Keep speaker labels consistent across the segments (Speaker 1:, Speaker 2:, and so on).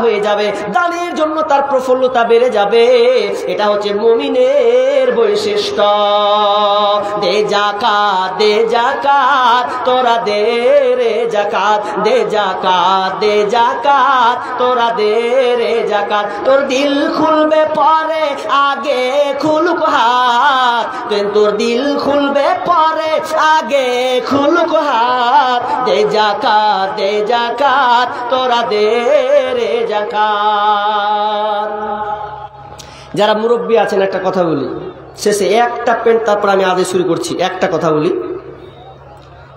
Speaker 1: হয়ে যাবে, দানের জন্য তার প্রফুল্লতা বেড়ে যাবে। এটা হচ্ছে মুমিনের বৈশিষ্ট্য। দে যাকাত, দে যাকাত, তোরা দে রে যাকাত, দে যাকাত, দে যাকাত, তোরা দে রে যাকাত। তোর দিল খুলবে পরে, আগে খুলুক হাত। তোর দিল খুলবে পরে, আগে খুলুক হাত। দে যাকাত, দে যাকাত, তোরা দে রে যাকাত। যারা মুরব্বী আছেন একটা কথা বলি শেষে, একটা পেন্ট, তারপর আমি আদেশ শুরু করছি। একটা কথা বলি,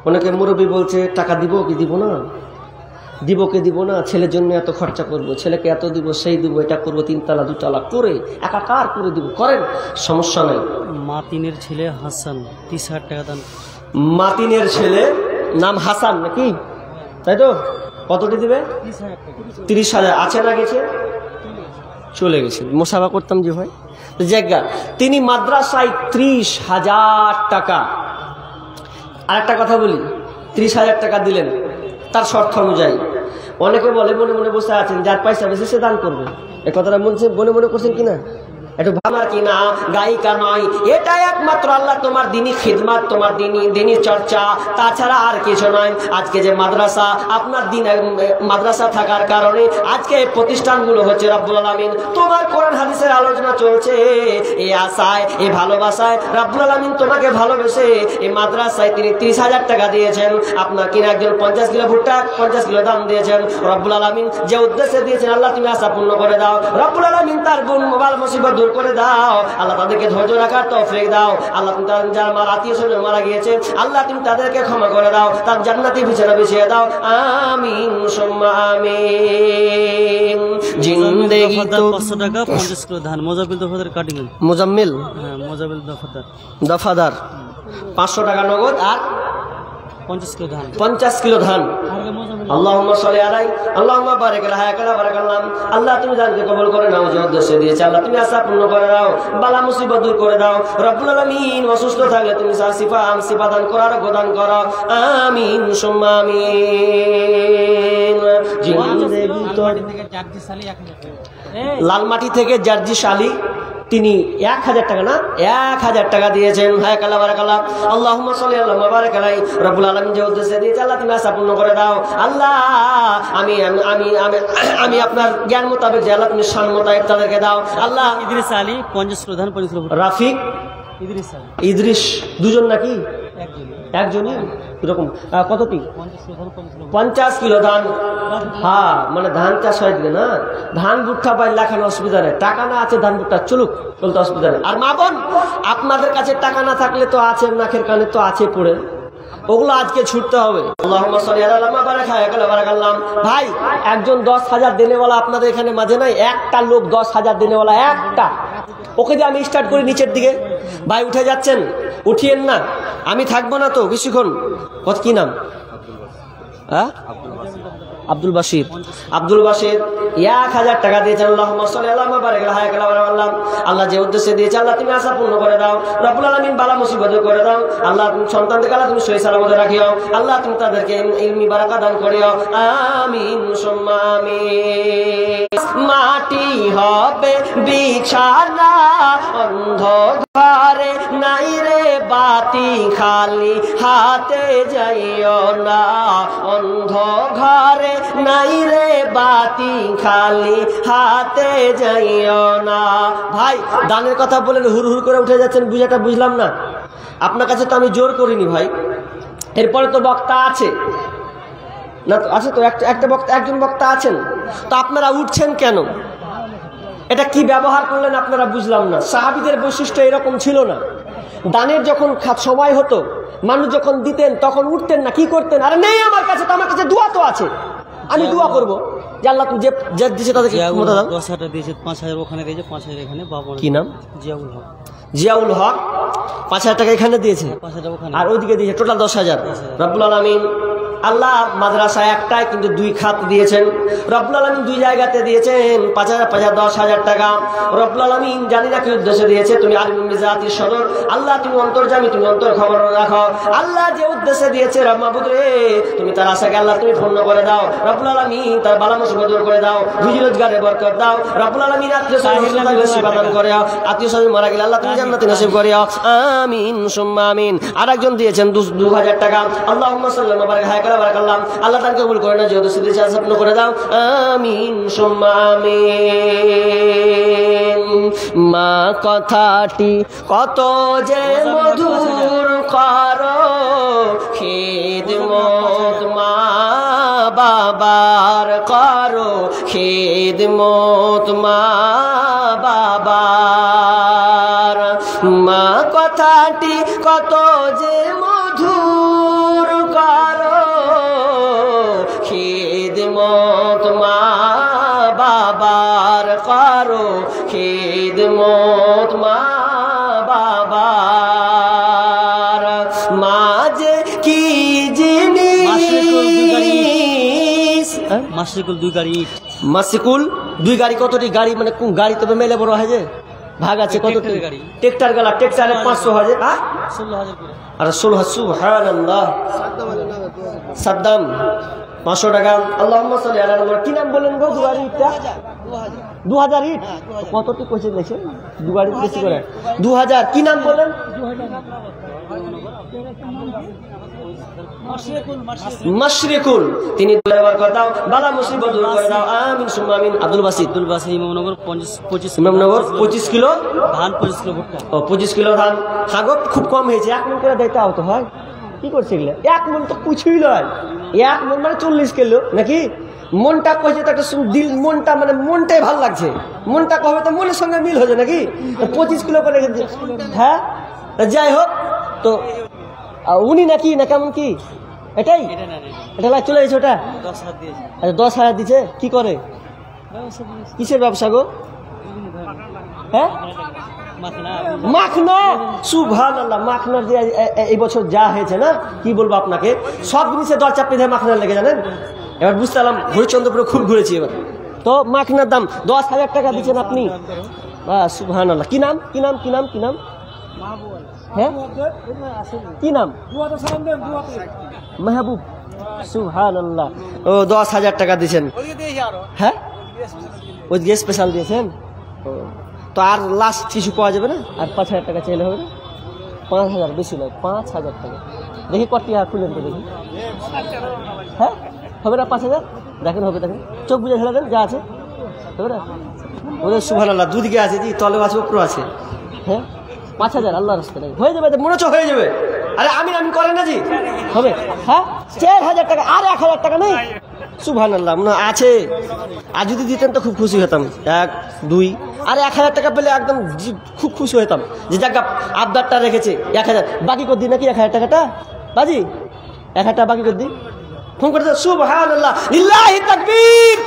Speaker 1: অনেকে মুরব্বী বলছে টাকা দিব কি দিব না, দিব কি দিব না, ছেলের জন্য এত খরচা করব, ছেলেকে এত দিব, সেই দিব, এটা করবো, 3 তালা 2 তালা করে একাকার করে দিব। করেন, সমস্যা নাই।
Speaker 2: মাতিনের ছেলে হাসান 30,000 টাকা দান।
Speaker 1: মাতিনের ছেলে নাম হাসান নাকি, তাই তো? কতটি দিবে? 30,000। আছে না গেছে? চলে গেছে। মোসাফা করতাম যে ভাই জায়গা, তিনি মাদ্রাসায় 30,000 টাকা। আর একটা কথা বলি, 30,000 টাকা দিলেন তার শর্ত অনুযায়ী। অনেকে বলে মনে মনে বসে আছেন, যার পয়সা বেশি সে দান করবে। এই কথাটা মনে মনে করছেন কিনা? একটু ভাবনা কিনা, গায়িকা নয়, এটা একমাত্র আল্লাহ তোমার দিনী খিদমাত, তোমার দিনী চর্চা, তাছাড়া আর কিছু নয়। আজকে যে মাদ্রাসা, আপনার দিন মাদ্রাসা থাকার কারণে আজকে এই প্রতিষ্ঠানগুলো হচ্ছে রব্বুল আলামিন তোমার কোরআন হাদিসের আলোচনা চলছে। এই আশায়, এই ভালোবাসায় রব্বুল আলামিন তোমাকে ভালোবেসে এই মাদ্রাসায় তিনি 30,000 টাকা দিয়েছেন। আপনার কিনা একজন 50 কিলো ভুট্টা, 50 কিলো দাম দিয়েছেন। রব্বুল আলামিন যে উদ্দেশ্যে দিয়েছেন, আল্লাহ তুমি আশা পূর্ণ করে দাও। রব্বুল আলামিন তার গুণ মোবাইল মুসিবত দূর করে দাও। আল্লাহ তাদেরকে ধৈর্য রাখার তৌফিক দাও। আল্লাহ তুমি তাদের যারা আত্মীয় স্বজন মারা গিয়েছে, আল্লাহ তুমি তাদেরকে ক্ষমা করে দাও, তার জান্নাতি বিছানা বিছিয়ে দাও। আমিন সুম্মা আমিন। জিন্দেগি তো
Speaker 2: 500 টাকা 50 কিলো ধান। মোজাম্মিল দফাদার কাটিং।
Speaker 1: মোজাম্মিল,
Speaker 2: হ্যাঁ মোজাম্মিল দফাদার,
Speaker 1: দফাদার 500 টাকা নগদ আর
Speaker 2: 50 কিলো ধান।
Speaker 1: 50 কিলো ধান। আল্লাহুম্মা সাল্লি আলাই, আল্লাহুম্মা বারিক আলা হায়াকানা বারাকাল্লাম। আল্লাহ তুমি জানকে কবুল করে নাও, যে উদ্দেশ্যে দিয়েছে আল্লাহ তুমি আশা পূর্ণ করে দাও, বালা মুসিবত দূর করে দাও। রব্বুল আলামিন অসুস্থ থাকলে তুমি শিফা দান করার প্রদান করো। আমিন সুম্মা আমিন। জিন্দেগি তো লালমাটি থেকে জার্জি শালি তিনি 1000 টাকা না 1000 টাকা দিয়েছেন। হায় কালা বারাকাল্লাহ। আল্লাহুম্মা সাল্লি আলা মুবারাক আলাই। রব্বুল আলামিন যে উদ্দেশ্যে দিয়েছে আল্লাহ তুমি আশা পূর্ণ করে দাও। আল্লাহ আমি আমি আমি আমি আপনার জ্ঞান মোতাবেক যে আল্লাহ তুমি শান মোতাবেক তাদেরকে দাও। আল্লাহ
Speaker 2: ইদ্রিস আলী 50 কিলো ধান 50 কিলো।
Speaker 1: রাফিক
Speaker 2: ইদ্রিস আলী,
Speaker 1: ইদ্রিস দুজন নাকি?
Speaker 2: একজনই।
Speaker 1: এরকম কতটি?
Speaker 2: 50
Speaker 1: 50 কিলো
Speaker 2: কিলো ধান,
Speaker 1: ধান। হ্যাঁ মানে ধান চাষ হয় দিকে না, ধান ভুট্টা পাই লাখানো অসুবিধা নেই, টাকা না আছে ধান ভুট্টা চলুক, বলতে অসুবিধা নেই। আর মা বোন, আপনাদের কাছে টাকা না থাকলে তো আছে, নাকের কানে তো আছে পড়ে, ওগুলো আজকে ছুটতে হবে। আল্লাহুম্মা সাল্লি আলা মুবারাক হায়াকালা বারাকাল্লাম। ভাই একজন 10,000 দেনেওয়ালা আপনাদের এখানে মাঝে নাই? একটা লোক 10,000 দেনেওয়ালা, একটা। ওকে যে আমি স্টার্ট করি নিচের দিকে, ভাই উঠে যাচ্ছেন, উঠিয়েন না, আমি থাকবো না তো বেশিক্ষণ। কত কি নাম? হ্যাঁ আব্দুল বাশির। আব্দুল বাশির 1000 টাকা দিয়েছেন। আল্লাহুম্মা সাল্লি আলা মুবারাক হায়াকালা বারাকাল্লাম। আল্লাহ যে উদ্দেশ্যে দিয়েছে আল্লাহ তুমি আশা পূর্ণ করে দাও। রব্বুল আলামিন বালা মুসিবত করে দাও। আল্লাহ তুমি সন্তানদেরকে আল্লাহ তুমি সহি সালামতে রাখিও। আল্লাহ তুমি তাদেরকে ইলমি বারাকা দান করিও। আমিন সুম্মা আমিন। মাটি হবে বিছানা, অন্ধকারে নাই রে বাতি, খালি হাতে যাইও না। অন্ধকারে নাই রে বাতি, খালি হাতে যাইও না। ভাই দানের কথা বলেন, হুর হুর করে উঠে যাচ্ছেন, বুঝাটা বুঝলাম না। আপনার কাছে তো আমি জোর করিনি ভাই। এরপরে তো বক্তা আছে না? তো আছে তো, একটা বক্তা, একজন বক্তা আছেন তো, আপনারা উঠছেন কেন? এটা কি ব্যবহার করলেন আপনারা বুঝলাম না। সাহাবীদের বৈশিষ্ট্য এরকম ছিল না। দানের যখন সময় হতো, মানুষ যখন দিতেন তখন উঠতেন না, কি করতেন? আরে নেই আমার কাছে তো, আমার কাছে দোয়া তো আছে, আমি দোয়া করবো যে আল্লাহ তুমি যে দিয়েছে তাদেরকে ক্ষমতা দাও।
Speaker 2: 10,000 দিয়েছে, 5,000 ওখানে দিয়েছে, 5,000 এখানে। বাবা
Speaker 1: কি নাম?
Speaker 2: জিয়াউল হক।
Speaker 1: জিয়াউল হক 5,000 টাকা এখানে দিয়েছে,
Speaker 2: 5,000 ওখানে,
Speaker 1: আর ওইদিকে দিয়েছে টোটাল 10,000। রব্বুল আলামিন আল্লাহ মাদ্রাসা একটাই কিন্তু 2 খাত দিয়েছেন রব্বুল আলামিন, 2 জায়গাতে দিয়েছেন 5,000 5,000 10,000 টাকা। রব্বুল আলামিন জানি না কি উদ্দেশ্যে দিয়েছে, তুমি আলিমুল মিজাতির সদর আল্লাহ, তুমি অন্তর্যামী, তুমি অন্তর খবর রাখো। আল্লাহ যে উদ্দেশ্যে দিয়েছে রব মাবুদ রে, তুমি তার আশাকে আল্লাহ তুমি পূর্ণ করে দাও। রব্বুল আলামিন তার বালা মুসিবত দূর করে দাও, রুজি রোজগারে বরকত দাও। রব্বুল আলামিন আত্মীয়-স্বজন করে দাও, আত্মীয়-স্বজন মারা গেলে আল্লাহ তুমি জান্নাতে নসিব করে দাও। আমিন সুম্মা আমিন। আরেকজন দিয়েছেন 2,000 টাকা। আল্লাহুম্মা সাল্লি ওয়া বারিক হায়াকালা বারাকাল্লাহ, আল্লাহ তাকে কবুল করে না, যেহেতু সিদ্ধি স্বপ্ন করে দাও। আমিন সুম্মা আমিন। মা কথাটি কত যে মধুর করো, খিদমত মা বাবার করো, খিদমত মা বাবার। মা কথাটি কত যে মধুর করো, খিদমত মা বাবার করো, খিদমত মা বাবার। মা যে কি জিনিস,
Speaker 2: মাসিকুল 2 গাড়ি ইট।
Speaker 1: মাসিকুল 2 গাড়ি, কতটি গাড়ি মানে কোন গাড়ি তবে মেলে বড় হয় যে ভাগ আছে কত
Speaker 2: গাড়ি,
Speaker 1: ট্রেক্টর গেলা, ট্রেক্টরে 500 হয় যে
Speaker 2: 16,000 করে।
Speaker 1: আর 16 সুবহানাল্লাহ। সাদ্দাম 500 টাকা। আল্লাহুম্মা সাল্লি আলা মুহাম্মদ। কি নাম বলেন গো? 2 গাড়ি ইটটা 2000 ইট কতটি কইছে দেখে 2 গাড়ি বেশি করে 2000। কি নাম বলেন? মাশরিকুল। তিনি বরকত দাও, বালা মুসিবত দূর করে দাও। আমিন সুম্মা আমিন। আব্দুল বাসিত
Speaker 2: ইমামনগর 25
Speaker 1: ইমামনগর 25 কিলো
Speaker 2: ধান, 25 কিলো ভুট্টা।
Speaker 1: ও 25 কিলো ধান। হাগত খুব কম হয়েছে, 1 মণ করে দিতে হতো হয়। কি করছে এগুলা? 1 মণ তো কিছুই নয়, 1 মণ মানে 40 কিলো নাকি? মনটা কইছে তো একটা দিল, মনটা মানে মনটাই ভালো লাগছে, মনটা কবে তো মনের সঙ্গে মিল হয়েছে নাকি? 25 কিলো করে রেখেছে। হ্যাঁ যাই হোক, তো উনি নাকি না কেমন কি এটাই এটা চলে গেছে ওটা
Speaker 2: 10,000 দিয়েছে।
Speaker 1: আচ্ছা 10,000 দিছে। কি করে? কিসের ব্যবসা গো? হ্যাঁ মাখনা। সুবহানাল্লাহ। মাখনার যে এই বছর যা হয়েছে না, কি বলবো আপনাকে, সব জিনিসে দর চাপে ধরে মাখনার লেগে, জানেন? এবার বুঝতে পারলাম, হরিচন্দ্রপুরে খুব ঘুরেছি এবার। তো মাখনার দাম 10,000 টাকা দিচ্ছেন আপনি। সুবহানাল্লাহ। কি নাম কি নাম কি নাম কি নাম? হ্যাঁ কি নাম? মাহবুব। সুবহানাল্লাহ। ও 10,000 টাকা দিচ্ছেন। হ্যাঁ ওই যে স্পেশাল দিয়েছেন। তো আর লাস্ট কিছু পাওয়া যাবে না? আর 5,000 টাকা চাইলে হবে না? 5,000 বেশি নয়, 5,000 টাকা। দেখি কটিয়া খুলেন তো দেখি। হ্যাঁ হবে না? 5,000 দেখেন হবে, দেখেন চোখ বুঝে ঢেলে দেন, যা আছে হবে না? ওদের সুবহানাল্লাহ, দুদিকে আছে, জি তলে আছে উপরে আছে। হ্যাঁ 5,000 আল্লাহ রাস্তা নেই, হয়ে যাবে, মনে হচ্ছে হয়ে যাবে। আরে আমি করেন না জি, হবে। হ্যাঁ 4,000 টাকা, আর 1,000 টাকা নেই? সুবহানাল্লাহ, মনে আছে। আর যদি দিতেন তো খুব খুশি হতাম। 1 2 আর 1,000 টাকা পেলে একদম খুব খুশি হতাম, যে জায়গা আবদারটা রেখেছে। 1,000 বাকি করে দিই নাকি? 1,000 টাকাটা বাজি, 1,000 টাকা বাকি করে দিই। ফোন করে দাও। সুবহানাল্লাহ, লিল্লাহি তাকবীর।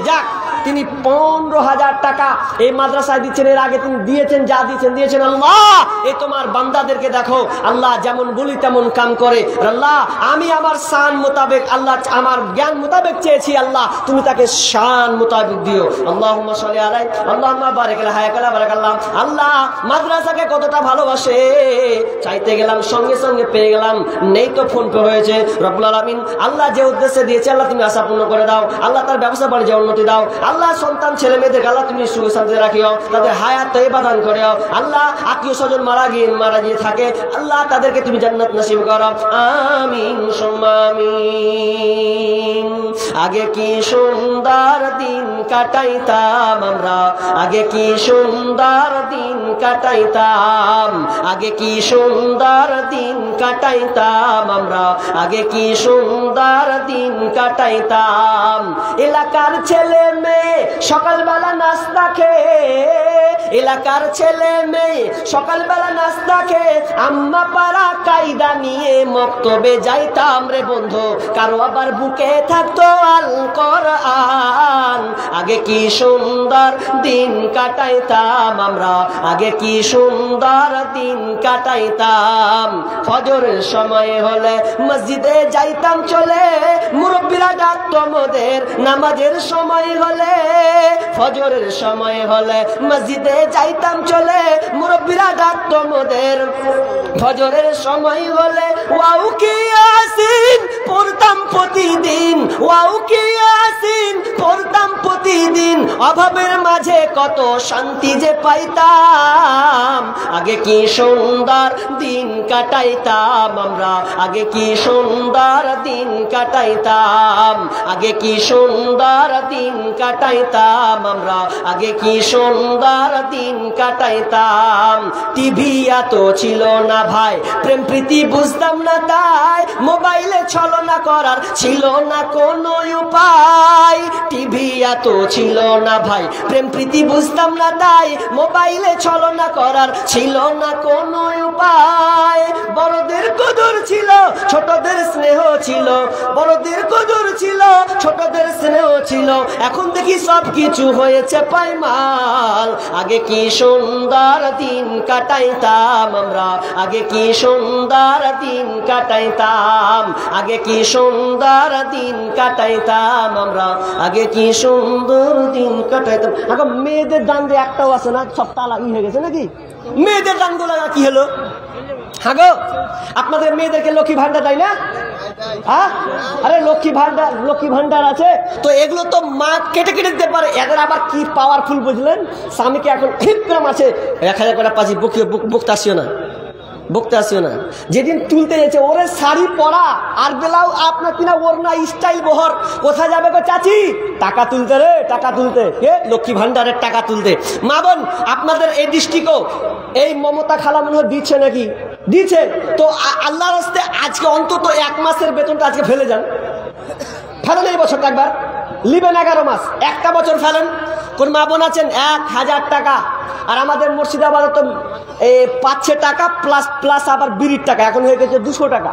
Speaker 1: যাক, তিনি 15,000 টাকা এই মাদ্রাসায় দিচ্ছেন। এর আগে তিনি দিয়েছেন, যা দিয়েছেন আল্লাহ এই তোমার বান্দাদেরকে দেখো, আল্লাহ যেমন বলি তেমন কাম করে। আল্লাহ আমি আমার শান মোতাবেক, আল্লাহ আমার জ্ঞান মোতাবেক চেয়েছি, আল্লাহ তুমি তাকে শান মোতাবেক দিও। আল্লাহুম্মা সাল্লি আলাইহি আল্লাহুম্মা বারিক আলা হায়াকালা বারাকাল্লাহ। আল্লাহ মাদ্রাসাকে কতটা ভালোবাসে, চাইতে গেলাম সঙ্গে সঙ্গে পেয়ে গেলাম। নেই তো ফোন পে হয়েছে। রব্বুল আলামিন আল্লাহ যে উদ্দেশ্যে দিয়েছে, আল্লাহ তুমি আশা পূর্ণ করে দাও। আল্লাহ তার ব্যবসা বাণিজ্যে উন্নতি দাও। আল্লাহ সন্তান ছেলে মেয়েদের আল্লাহ তুমি সুখ শান্তি রাখিও, তাদের হায়াত তয়্যিবা দান করিও। আল্লাহ আত্মীয় স্বজন মারা গিয়ে থাকে, আল্লাহ তাদেরকে তুমি জান্নাত নসিব করো। আমিন সুম্মা আমিন। আগে কি সুন্দর দিন কাটাইতাম আমরা, আগে কি সুন্দর দিন কাটাইতাম, আগে কি সুন্দর দিন কাটাইতাম আমরা, আগে কি সুন্দর দিন কাটাইতাম। এলাকার ছেলে মেয়ে সকালবেলা নাস্তা খেয়ে এলাকার ছেলে মেয়ে সকালবেলা নাস্তা খেয়ে আম্মা পাড়া কায়দা নিয়ে মক্তবে যাইতাম রে বন্ধু, কারো আবার বুকে থাকতো আল কোরআন। আগে কি সুন্দর দিন কাটাইতাম আমরা, আগে কি সুন্দর দিন কাটাইতাম। ফজরের সময় হলে মসজিদে যাইতাম চলে, মুরব্বীরা ডাকতো মোদের নামাজের সময় হলে। ফজরের সময় হলে মসজিদে যাইতাম চলে, মুরব্বীরা ডাকতো মোদের ফজরের সময় হলে। ওয়াও কি ইয়াসিন পড়তাম প্রতিদিন, ওয়াও কি ইয়াসিন পড়তাম প্রতিদিন। অভাবের মাঝে কত শান্তি যে পাইতাম, আগে কি সুন্দর দিন কাটাইতাম আমরা, আগে কি সুন্দর দিন কাটাইতাম, আগে কি সুন্দর দিন কাটাইতাম আমরা, আগে কি সুন্দর দিন কাটাইতাম। টিভি এত ছিল না ভাই, প্রেম প্রীতি বুঝতাম না তাই, মোবাইলে ছলনা করার ছিল না কোনো উপায়। টিভি এত ছিল না ভাই, প্রেম প্রীতি বুঝতাম না তাই, মোবাইলে ছলনা করার ছিল না কোনো উপায়। বড়দের কদর ছিল, ছোটদের স্নেহ ছিল, বড়দের কদর ছিল, ছোটদের স্নেহ ছিল। এখন দেখি সব কিছু হয়েছে পাইমাল। আগে কি সুন্দর দিন কাটাইতাম আমরা, আগে কি সুন্দর দিন কাটাইতাম, আগে কি সুন্দর দিন কাটাইতাম আমরা, আগে কি সুন্দর দিন কাটাইতাম। এখন মেয়েদের দান যে একটাও আছে না, সব তালা হয়ে গেছে নাকি? মেয়েদের দানগুলো কি হলো? হ্যাঁ গো, আপনাদের মেয়েদেরকে লক্ষ্মী ভান্ডার দেয় না? হ্যাঁ, আরে লক্ষ্মী ভান্ডার আছে তো, এগুলো তো মা কেটে কেটে দিতে পারে। এদের আবার কি পাওয়ারফুল বুঝলেন? স্বামীকে এখন ঠিকরাম আছে 1000 করে পাচ্ছি, বুকতে আসিও না, বকতে আসিও না। যেদিন তুলতে গেছে ওরে শাড়ি পরা আর বেলাও আপনার কিনা ওর না স্টাইল বহর, কোথায় যাবে গো চাচি? টাকা তুলতে রে, টাকা তুলতে, লক্ষ্মী ভান্ডারের টাকা তুলতে। মা বোন, আপনাদের এই ডিস্ট্রিক্টও এই মমতা খালা মনে হয় দিচ্ছে নাকি? দিচ্ছে তো। আল্লাহর রাস্তে আজকে অন্তত 1 মাসের বেতনটা আজকে ফেলে যান, ফেলেন এই বছরটা একবার, লিবেন 11 মাস, একটা বছর ফেলেন। কোন মা বোন আছেন 1000 টাকা, আর আমাদের মুর্শিদাবাদে তো পাচ্ছে টাকা প্লাস আবার বিড়ির টাকা, এখন হয়ে গেছে 200 টাকা।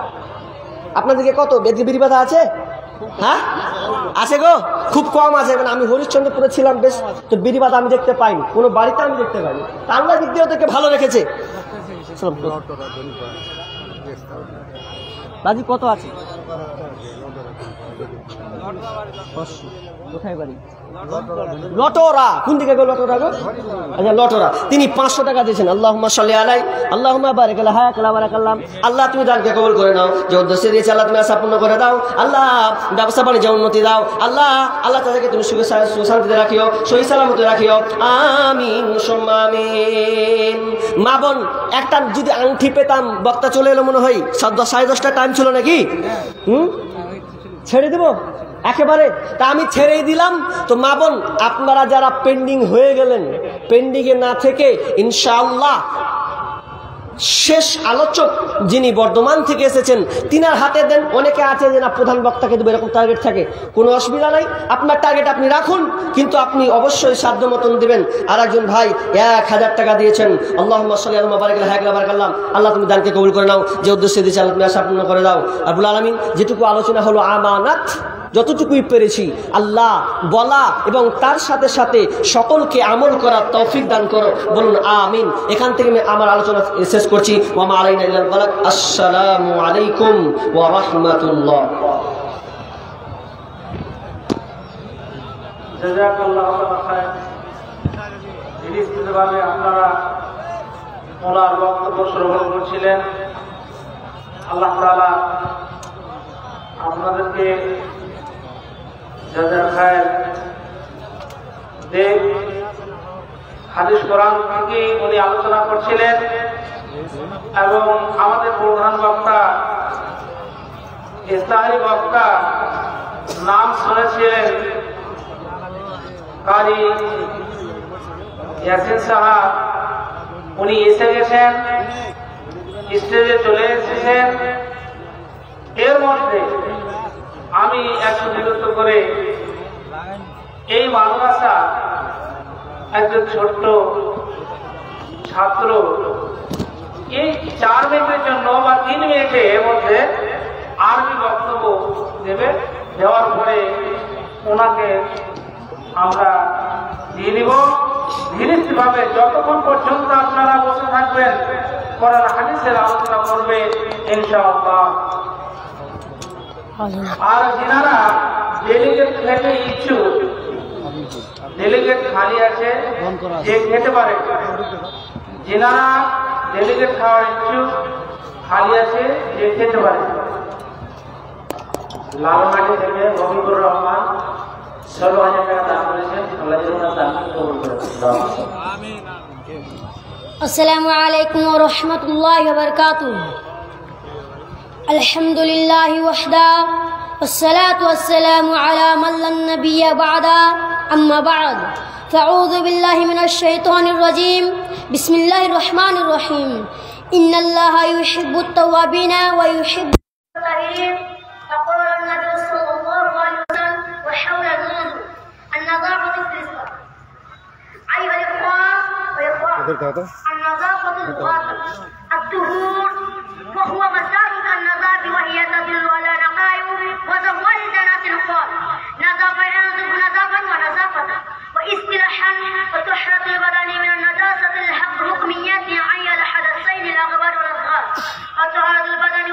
Speaker 1: আপনাদেরকে কত বিড়ি বাধা আছে? হ্যাঁ আছে গো, খুব কম আছে। মানে আমি হরিশ্চন্দ্রপুরে ছিলাম বেশ, তো বিড়ি বাধা আমি দেখতে পাইনি, কোনো বাড়িতে আমি দেখতে পাইনি। আল্লাহ দিক দিয়ে ওদেরকে ভালো রেখেছে। বাজি কত আছে? কোথায় বাড়ি? লটোরা। কোন দিকে গো লটোরা গো? আচ্ছা লটোরা। তিনি 500 টাকা দিয়েছেন। আল্লাহুম্মা সাল্লি আলাই, আল্লাহুম্মা বারিক আলা হায়াকাল্লাহ বারাকাল্লাহ। আল্লাহ তুমি দানকে কবুল করে নাও, যে উদ্দেশ্যে দিয়েছে আল্লাহ তুমি আশা পূর্ণ করে দাও। আল্লাহ ব্যবসা বাণিজ্য উন্নতি দাও। আল্লাহ তাদেরকে তুমি সুখে শান্তিতে রাখিও, সহি সালামতে রাখিও। আমিন সুম্মা আমিন। মা বোন, একটা যদি আংটি পেতাম, বক্তা চলে এলো মনে হয়, 10:30 টাইম ছিল নাকি? ছেড়ে দেবো একেবারে, তা আমি ছেড়েই দিলাম। তো মা বোন, আপনারা যারা পেন্ডিং হয়ে গেলেন, পেন্ডিংয়ে না থেকে ইনশাআল্লাহ শেষ আলোচক যিনি বর্ধমান থেকে এসেছেন তিনার হাতে দেন। অনেকে আছে যে না প্রধান বক্তাকে দেবো, এরকম টার্গেট থাকে, কোনো অসুবিধা নাই। আপনার টার্গেট আপনি রাখুন, কিন্তু আপনি অবশ্যই সাধ্য মতন দেবেন। আর একজন ভাই 1000 টাকা দিয়েছেন। আল্লাহুম্মা সাল্লি আলা বারাকাল্লাহ। আল্লাহ তুমি দানকে কবুল করে নাও, যে উদ্দেশ্যে দিয়েছে আল্লাহ তুমি আশা পূর্ণ করে দাও। রব্বুল আলামিন, যেটুকু আলোচনা হলো আমানাত, যতটুকুই পেরেছি আল্লাহ বলা এবং তার সাথে সাথে সকলকে আমল করার তৌফিক দান করো, বলুন আমিন। এখান থেকে আমি আমার আলোচনা শেষ করছি। ওয়া মা আলাইনা ইল্লাল বালাগ। আসসালামু আলাইকুম ওয়া রাহমাতুল্লাহ।
Speaker 3: জাযাকাল্লাহু খায়র। বিস্তারিতভাবে আপনারা ওনার বক্তব্য শ্রবণ করছিলেন। আল্লাহ তাআলা আপনাদেরকে জাযার খায়র দেব। হাদিস কোরআন থেকে উনি আলোচনা করছিলেন এবং আমাদের প্রধান বক্তা ইসলামী বক্তা নাম শুনেছিলেন কারি ইয়াসিন সাহাব। উনি এসে গেছেন, স্টেজে চলে এসেছেন। এর মধ্যে আমি একটু বিরত করে এই মাদ্রাসা একজন ছোট্ট ছাত্র এই 4 মিনিটের জন্য বা 3 মিনিটের মধ্যে আরবি বক্তব্য দেবে। দেওয়ার পরে ওনাকে আমরা দিয়ে দিব। ধীরে যতক্ষণ পর্যন্ত আপনারা বসে থাকবেন কোরআন হাদিসের আলোচনা করবে ইনশাআল্লাহ। আর যিনারা ডেলিগেট খেতে ইচ্ছুক, ডেলিগেট খালি আছে, যে খেতে পারে, যিনারা ডেলিগেট খাওয়ার ইচ্ছুক খালি আছে, যে খেতে পারে। লালমাটি থেকে রবিকুর রহমান 16,000 টাকা দান করেছেন। আল্লাহ যেন ওনার দানকে কবুল করেন।
Speaker 4: আসসালামু আলাইকুম ওয়া রাহমাতুল্লাহি ওয়া বারাকাতুহু। আলহামদুলিল্লাহি ওয়াহদা والصلاة والسلام على من لا نبي بعده أما بعد فأعوذ بالله من الشيطان الرجيم بسم الله الرحمن الرحيم إن الله يحب التوابين ويحب المتطهرين. فقال النبي صلى الله عليه وسلم وحول الموضوع النظافة في الإسلام. أيها الإخوان والأخوات، النظافة الظاهرة الطهور وهو مسار النظافة وهي تدل على نقاء وزوال دنات القلب. نظافة ينظف نظافة ونظافة واصطلاحا وطهرة البدن من النجاسة الحكمية عين الحدثين الأكبر والأصغر. وطهارة البدن